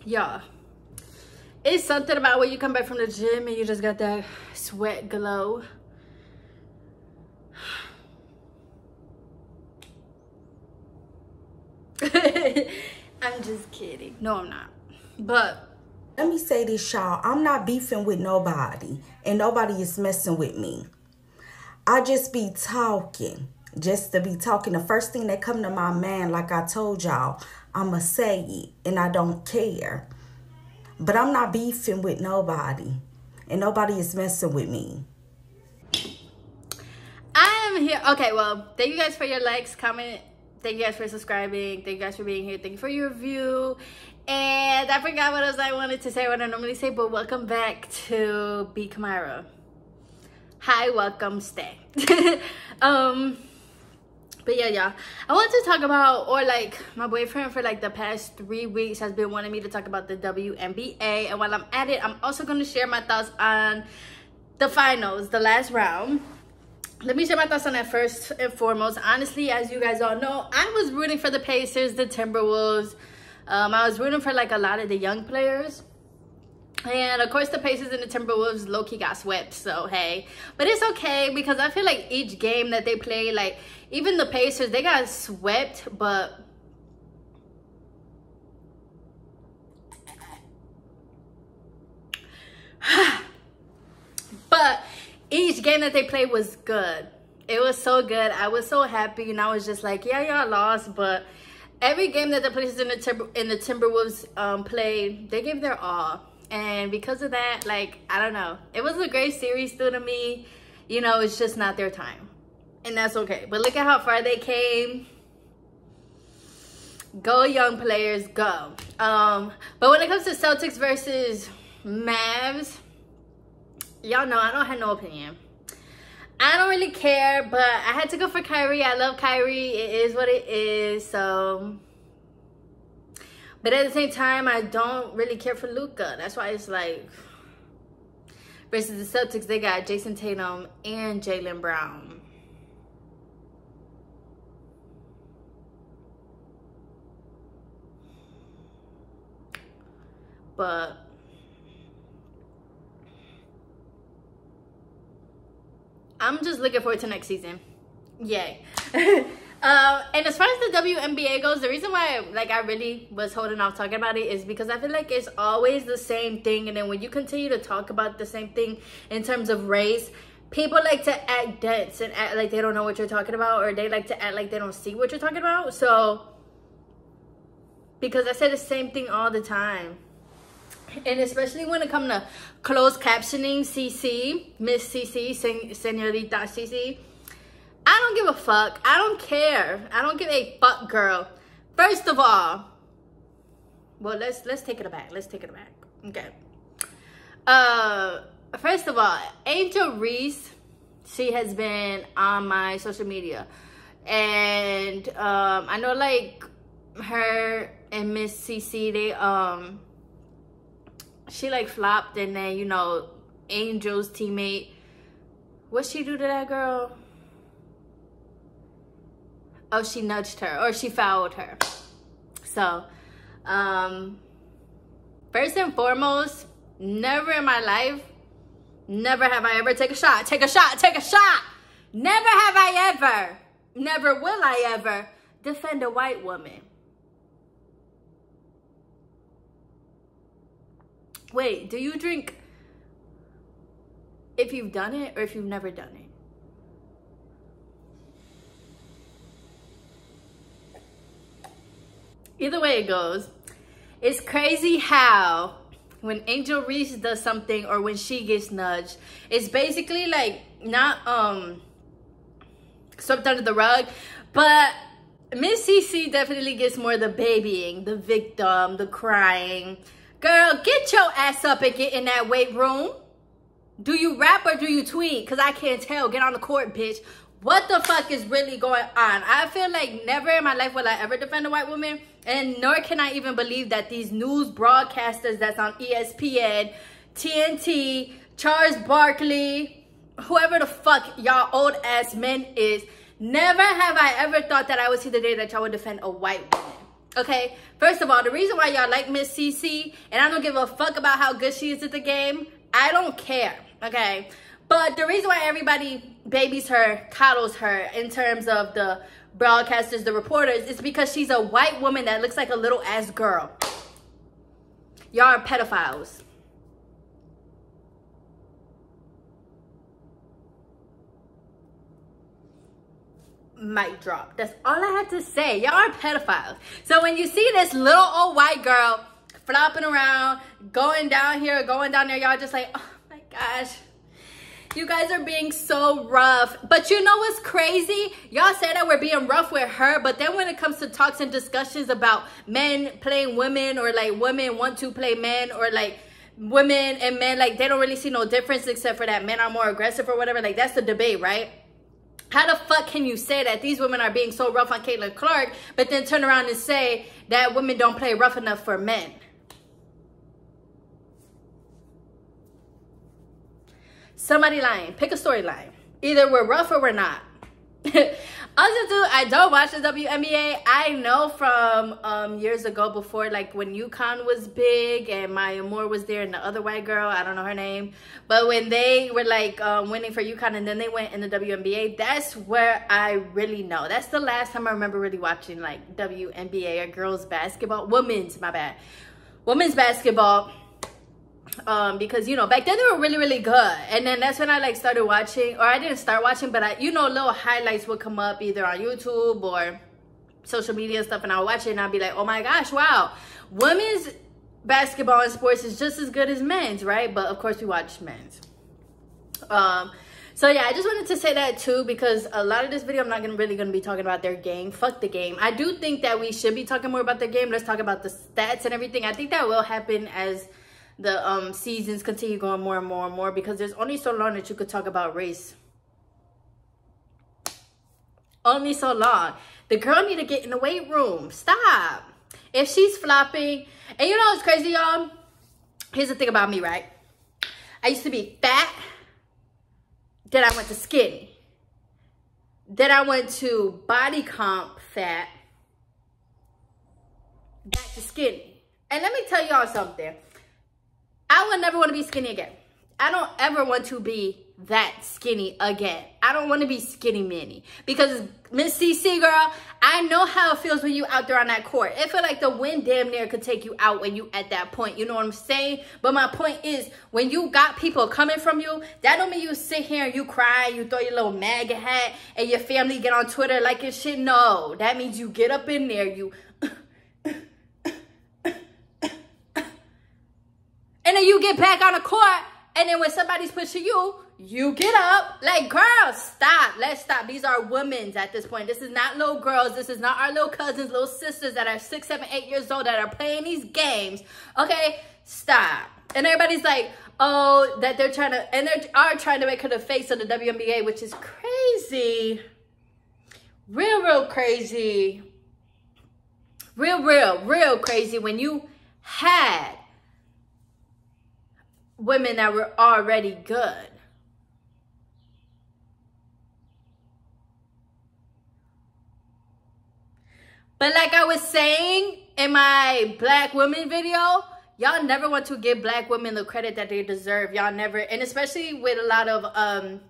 Y'all, it's something about when you come back from the gym and you just got that sweat glow. I'm just kidding. No, I'm not. But let me say this, y'all. I'm not beefing with nobody, and nobody is messing with me. I just be talking, just to be talking. The first thing that come to my mind, like I told y'all, I'ma say it, and I don't care. But I'm not beefing with nobody, and nobody is messing with me. I am here. Okay, well, thank you guys for your likes, comment. Thank you guys for subscribing. Thank you guys for being here. Thank you for your review. And I forgot what else I wanted to say, what I normally say, but welcome back to B. Kamara. Hi, welcome, stay. But yeah, y'all, I want to talk about, or like my boyfriend for like the past 3 weeks has been wanting me to talk about the WNBA. And while I'm at it, I'm also going to share my thoughts on the finals, the last round. Let me share my thoughts on that first and foremost. Honestly, as you guys all know, I was rooting for the Pacers, the Timberwolves. I was rooting for like a lot of the young players. And of course, the Pacers and the Timberwolves low-key got swept, so hey. But it's okay because I feel like each game that they play, like even the Pacers, they got swept, but each game that they played was good. It was so good. I was so happy, and I was just like, yeah, y'all lost, but every game that the Pacers and the Timberwolves played, they gave their all. And because of that, like, I don't know. It was a great series still to me. You know, it's just not their time. And that's okay. But look at how far they came. Go, young players, go. But when it comes to Celtics versus Mavs, y'all know I don't have no opinion. I don't really care, but I had to go for Kyrie. I love Kyrie. It is what it is, so. But at the same time, I don't really care for Luka. That's why it's like, versus the Celtics, they got Jason Tatum and Jaylen Brown. But I'm just looking forward to next season. Yay. And as far as the WNBA goes, the reason why like I really was holding off talking about it is because I feel like it's always the same thing. And then when you continue to talk about the same thing in terms of race, people like to act dense and act like they don't know what you're talking about, or they like to act like they don't see what you're talking about. So, because I say the same thing all the time. And especially when it comes to closed captioning, CC, Miss CC, Senorita CC, I don't give a fuck. I don't care. I don't give a fuck, girl. First of all, well, let's take it back. Let's take it back. Okay. First of all, Angel Reese, she has been on my social media, and I know like her and Miss CC, they she like flopped, and then you know Angel's teammate, what she do to that girl? Oh, she nudged her, or she fouled her. So, first and foremost, never in my life, never have I ever take a shot. Take a shot. Never have I ever, never will I ever defend a white woman. Wait, do you drink if you've done it or if you've never done it? Either way it goes, it's crazy how when Angel Reese does something or when she gets nudged, it's basically like not swept under the rug, but Miss CC definitely gets more the babying, the victim, the crying. Girl, get your ass up and get in that weight room. Do you rap or do you tweet? Because I can't tell. Get on the court, bitch. What the fuck is really going on? I feel like never in my life will I ever defend a white woman. And nor can I even believe that these news broadcasters that's on ESPN, TNT, Charles Barkley, whoever the fuck y'all old ass men is, never have I ever thought that I would see the day that y'all would defend a white woman. Okay, first of all, the reason why y'all like Miss CC, and I don't give a fuck about how good she is at the game, I don't care, okay? But the reason why everybody babies her, coddles her in terms of the broadcasters, the reporters, is because she's a white woman that looks like a little ass girl. Y'all are pedophiles. Mic drop. That's all I have to say. Y'all are pedophiles. So when you see this little old white girl flopping around, going down here, going down there, y'all just like, oh my gosh, you guys are being so rough. But you know what's crazy? Y'all say that we're being rough with her, but then when it comes to talks and discussions about men playing women, or like women want to play men, or like women and men, like they don't really see no difference except for that men are more aggressive or whatever, like that's the debate, right? How the fuck can you say that these women are being so rough on Caitlin Clark, but then turn around and say that women don't play rough enough for men? Somebody lying. Pick a storyline. Either we're rough or we're not. Also, too, I don't watch the WNBA. I know from years ago, before, like when UConn was big and Maya Moore was there and the other white girl, I don't know her name, but when they were like winning for UConn and then they went in the WNBA, that's where I really know. That's the last time I remember really watching like WNBA or girls basketball, women's basketball. Because, you know, back then they were really, really good. And then that's when I like started watching, or I didn't start watching, but I, you know, little highlights would come up either on YouTube or social media and stuff, and I would watch it and I'd be like, oh my gosh, wow, women's basketball and sports is just as good as men's, right? But of course we watch men's. So yeah, I just wanted to say that too, because a lot of this video I'm not really gonna be talking about their game. Fuck the game. I do think that we should be talking more about their game. Let's talk about the stats and everything. I think that will happen as the seasons continue going more and more and more, because there's only so long that you could talk about race. Only so long. The girl need to get in the weight room. Stop. If she's flopping, and you know what's crazy, y'all? Here's the thing about me, right? I used to be fat, then I went to skinny, then I went to body comp fat, back to skinny. And let me tell y'all something. I would never want to be skinny again. I don't ever want to be that skinny again. I don't want to be skinny mini, because Miss CC, girl, I know how it feels when you out there on that court. It feel like the wind damn near could take you out when you at that point. You know what I'm saying? But my point is, when you got people coming from you, that don't mean you sit here and you cry, you throw your little MAGA hat, and your family get on Twitter like your shit. No, that means you get up in there, you and then you get back on the court, and then when somebody's pushing you, you get up. Like, girl, stop. Let's stop. These are women's at this point. This is not little girls. This is not our little cousins, little sisters that are 6, 7, 8 years old that are playing these games. Okay? Stop. And everybody's like, oh, that they're trying to, and they are trying to make her the face of the WNBA, which is crazy. Real crazy. Real crazy when you had women that were already good. But like I was saying in my black women video, y'all never want to give black women the credit that they deserve. Y'all never, and especially with a lot of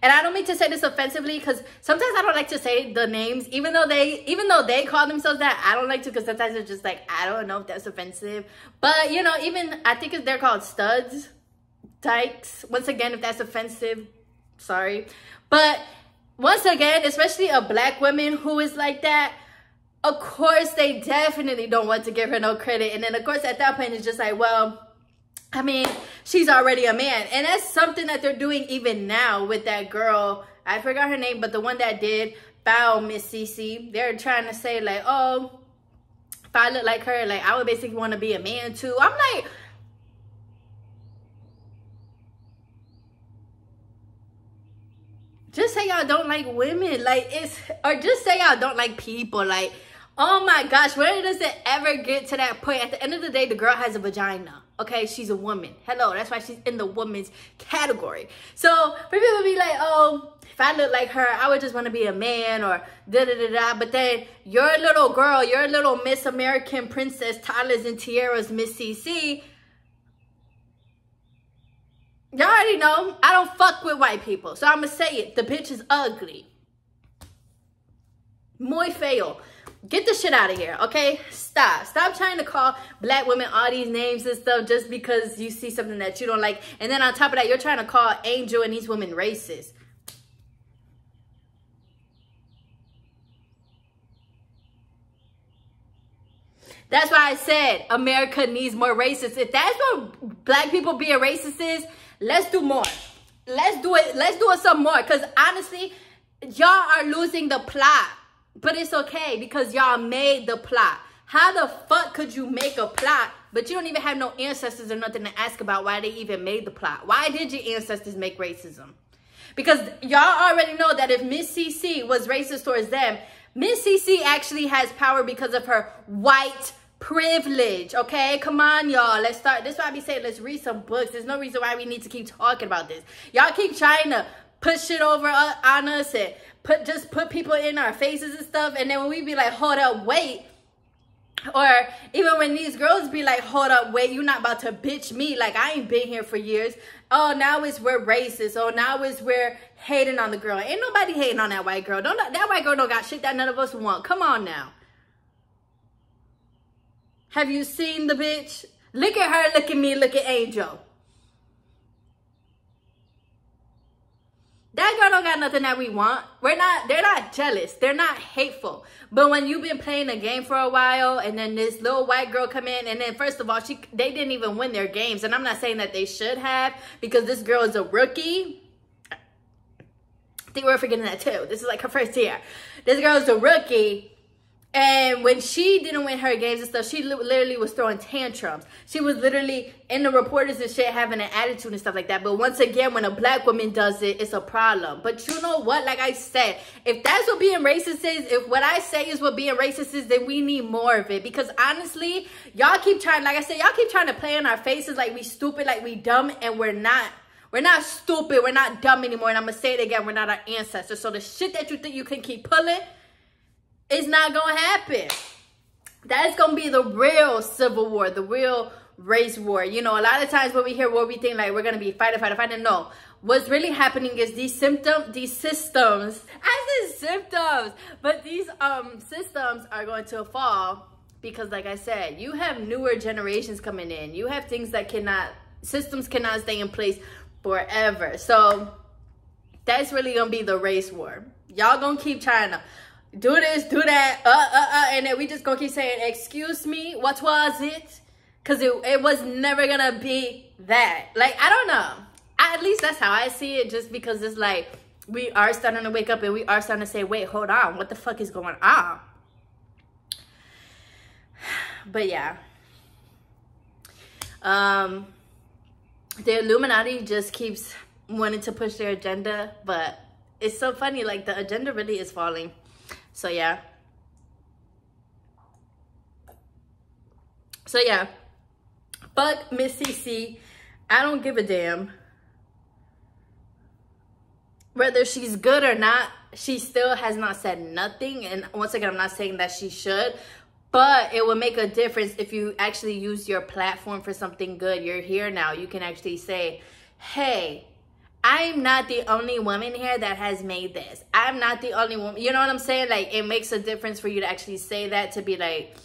and I don't mean to say this offensively, because sometimes I don't like to say the names, even though they call themselves that. I don't like to, because sometimes it's just like, I don't know if that's offensive. But you know, even I think they're called studs, dykes. Once again, if that's offensive, sorry. But once again, especially a black woman who is like that, of course they definitely don't want to give her no credit. And then of course at that point it's just like, well, I mean, she's already a man. And that's something that they're doing even now with that girl. I forgot her name, but the one that did foul Miss CC. They're trying to say like, oh, if I look like her, like I would basically want to be a man too. I'm like, just say y'all don't like women. Like, it's, or just say y'all don't like people. Like, Oh my gosh, where does it ever get to that point? At the end of the day, the girl has a vagina. Okay, she's a woman. Hello, that's why she's in the woman's category. So for people to be like, oh, if I look like her, I would just want to be a man or da-da-da-da. But then your little girl, your little Miss American Princess Tyler's and Tiara's Miss CC, y'all already know, I don't fuck with white people. So I'm going to say it. The bitch is ugly. Muy feo. Get the shit out of here, okay? Stop. Stop trying to call black women all these names and stuff just because you see something that you don't like. And then on top of that, you're trying to call Angel and these women racist. That's why I said America needs more racists. If that's what black people being racist is, let's do more. Let's do it. Let's do it some more. Because honestly, y'all are losing the plot. But it's okay because y'all made the plot. How the fuck could you make a plot, but you don't even have no ancestors or nothing to ask about why they even made the plot? Why did your ancestors make racism? Because y'all already know that if Miss CC was racist towards them, Miss CC actually has power because of her white privilege, okay? Come on, y'all. Let's start. This is why I be saying let's read some books. There's no reason why we need to keep talking about this. Y'all keep trying to push shit over on us and just put people in our faces and stuff, and then when we be like, hold up, wait, or even when these girls be like, hold up, wait, you're not about to bitch me, like I ain't been here for years. Oh, now it's we're racist. Oh, now it's we're hating on the girl. Ain't nobody hating on that white girl. That white girl don't got shit that none of us want. Come on now. Have you seen the bitch? Look at her, look at me, look at Angel. That girl don't got nothing that we want. They're not jealous. They're not hateful. But when you've been playing a game for a while and then this little white girl come in and then first of all, they didn't even win their games. And I'm not saying that they should have because this girl is a rookie. I think we're forgetting that too. This is like her first year. This girl is a rookie. And when she didn't win her games and stuff, she literally was throwing tantrums. She was literally in the reporters and shit having an attitude and stuff like that. But once again, when a black woman does it, it's a problem. But you know what? Like I said, if that's what being racist is, if what I say is what being racist is, then we need more of it. Because honestly, y'all keep trying, like I said, y'all keep trying to play in our faces like we stupid, like we dumb, and we're not. We're not stupid. We're not dumb anymore. And I'm going to say it again. We're not our ancestors. So the shit that you think you can keep pulling, it's not going to happen. That's going to be the real civil war, the real race war. You know, a lot of times when we hear war, we think like we're going to be fighting. No, what's really happening is these systems, I said symptoms, but these systems are going to fall because like I said, you have newer generations coming in. You have things that systems cannot stay in place forever. So that's really going to be the race war. Y'all going to keep trying to do this, do that, and then we just gonna keep saying, excuse me, what was it? Because it was never gonna be that. Like, I don't know. At least that's how I see it, just because it's like, we are starting to wake up and we are starting to say, wait, hold on, what the fuck is going on? But yeah. The Illuminati just keeps wanting to push their agenda, but it's so funny, like, the agenda really is falling. So yeah. Fuck Miss CC. I don't give a damn. Whether she's good or not, she still has not said nothing. And once again, I'm not saying that she should. But it will make a difference if you actually use your platform for something good. You're here now. You can actually say, hey, I'm not the only woman here that has made this. I'm not the only woman. You know what I'm saying? Like, it makes a difference for you to actually say that, to be like,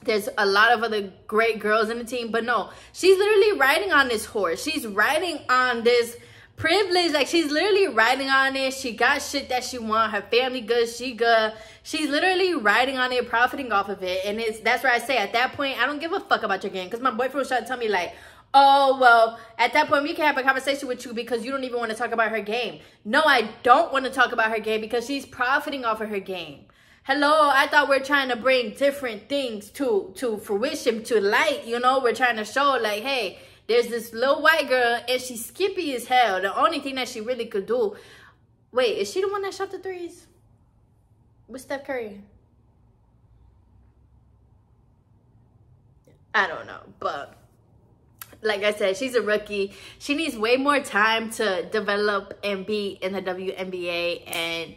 there's a lot of other great girls in the team. But no, she's literally riding on this horse. She's riding on this privilege. Like, she's literally riding on it. She got shit that she want. Her family good. She good. She's literally riding on it, profiting off of it. And that's where I say, at that point, I don't give a fuck about your game. Because my boyfriend was trying to tell me, like, oh, well, at that point, we can have a conversation with you because you don't even want to talk about her game. No, I don't want to talk about her game because she's profiting off of her game. Hello, I thought we're trying to bring different things to fruition, to light, you know? We're trying to show, like, hey, there's this little white girl, and she's skippy as hell. The only thing that she really could do... Wait, is she the one that shot the threes? With Steph Curry? I don't know, but like I said, she's a rookie. She needs way more time to develop and be in the WNBA, and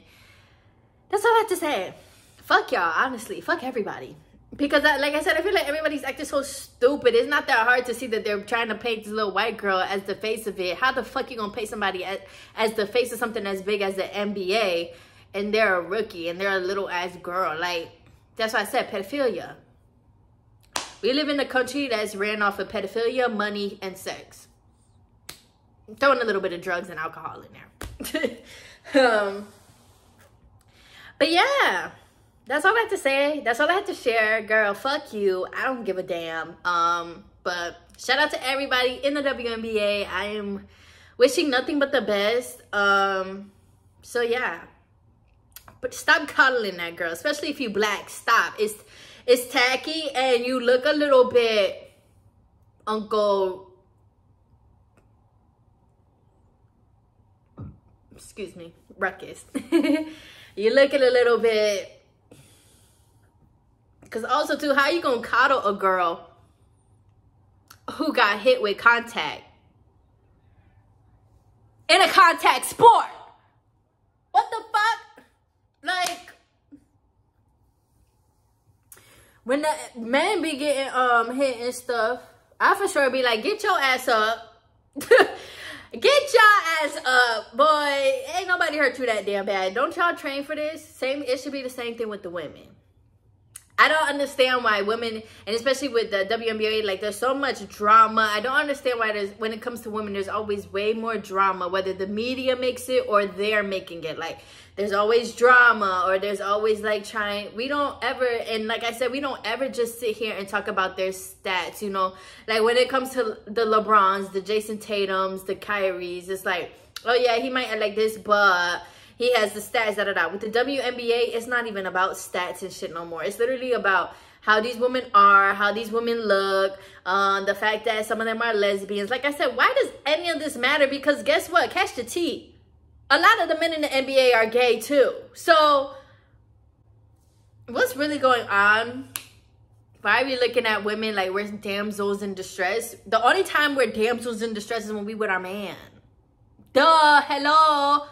that's all I have to say. Fuck y'all, honestly. Fuck everybody. Because, like I said, I feel like everybody's acting so stupid. It's not that hard to see that they're trying to paint this little white girl as the face of it. How the fuck you gonna paint somebody as the face of something as big as the NBA, and they're a rookie, and they're a little-ass girl? Like, that's why I said pedophilia. We live in a country that's ran off of pedophilia, money, and sex. Throwing a little bit of drugs and alcohol in there. But yeah, that's all I have to say. That's all I have to share. Girl, fuck you. I don't give a damn. But shout out to everybody in the WNBA. I am wishing nothing but the best. So yeah. But stop coddling that girl, especially if you black. Stop. It's tacky, and you look a little bit Uncle, excuse me, ruckus. You look at a little bit, because also too, how you gonna coddle a girl who got hit with contact in a contact sport? What the fuck? Like, when the men be getting hit and stuff, I for sure be like, get your ass up. Get your ass up, boy. Ain't nobody hurt you that damn bad. Don't y'all train for this? It should be the same thing with the women. I don't understand why women, and especially with the WNBA, like, there's so much drama. I don't understand why when it comes to women, there's always way more drama, whether the media makes it or they're making it. Like, there's always drama, or there's always, like, we don't ever, and like I said, we don't ever just sit here and talk about their stats, you know? Like, when it comes to the LeBrons, the Jason Tatums, the Kyries, it's like, oh yeah, he might act like this, but he has the stats, da-da-da. With the WNBA, it's not even about stats and shit no more. It's literally about how these women are, how these women look, the fact that some of them are lesbians. Like I said, why does any of this matter? Because guess what? Catch the tea. A lot of the men in the NBA are gay too. So, what's really going on? Why are we looking at women like we're damsels in distress? The only time we're damsels in distress is when we with our man. Duh, hello.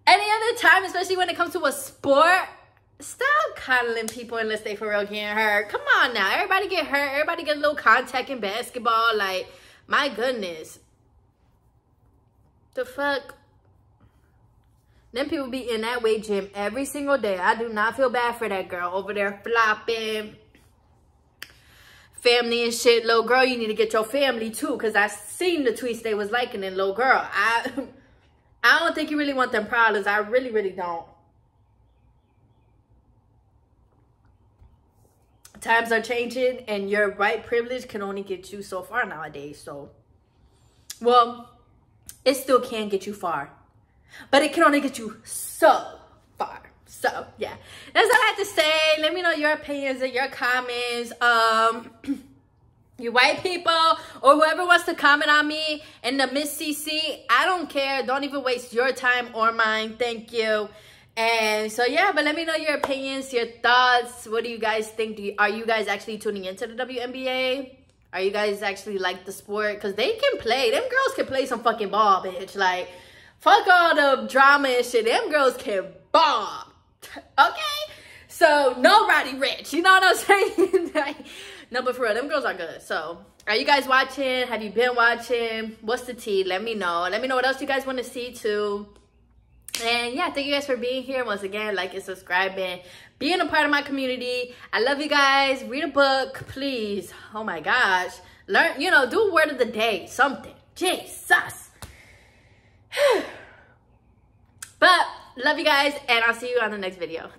Any other time, especially when it comes to a sport, stop coddling people unless they for real getting hurt. Come on now. Everybody get hurt. Everybody get a little contact in basketball. Like, my goodness. The fuck? Them people be in that weight gym every single day. I do not feel bad for that girl over there flopping. Family and shit. Little girl, you need to get your family too. Because I seen the tweets they was liking in little girl. I don't think you really want them problems. I really, really don't. Times are changing, and your white privilege can only get you so far nowadays. So, well, it still can get you far, but it can only get you so far. So, yeah. That's all I have to say. Let me know your opinions and your comments. You white people or whoever wants to comment on me in the Miss CC, I don't care. Don't even waste your time or mine. Thank you. And so, yeah, but let me know your opinions, your thoughts. What do you guys think? Are you guys actually tuning into the WNBA? Are you guys actually like the sport? Because they can play. Them girls can play some fucking ball, bitch. Like, fuck all the drama and shit. Them girls can ball. Okay? So, no Roddy Rich. You know what I'm saying? Like, no, but for real, them girls are good. So, are you guys watching? Have you been watching? What's the tea? Let me know. Let me know what else you guys want to see, too. And, yeah, thank you guys for being here. Once again, like and subscribing. Being a part of my community. I love you guys. Read a book, please. Oh, my gosh. Learn, you know, do a word of the day. Something. Jesus. But, love you guys. And I'll see you on the next video.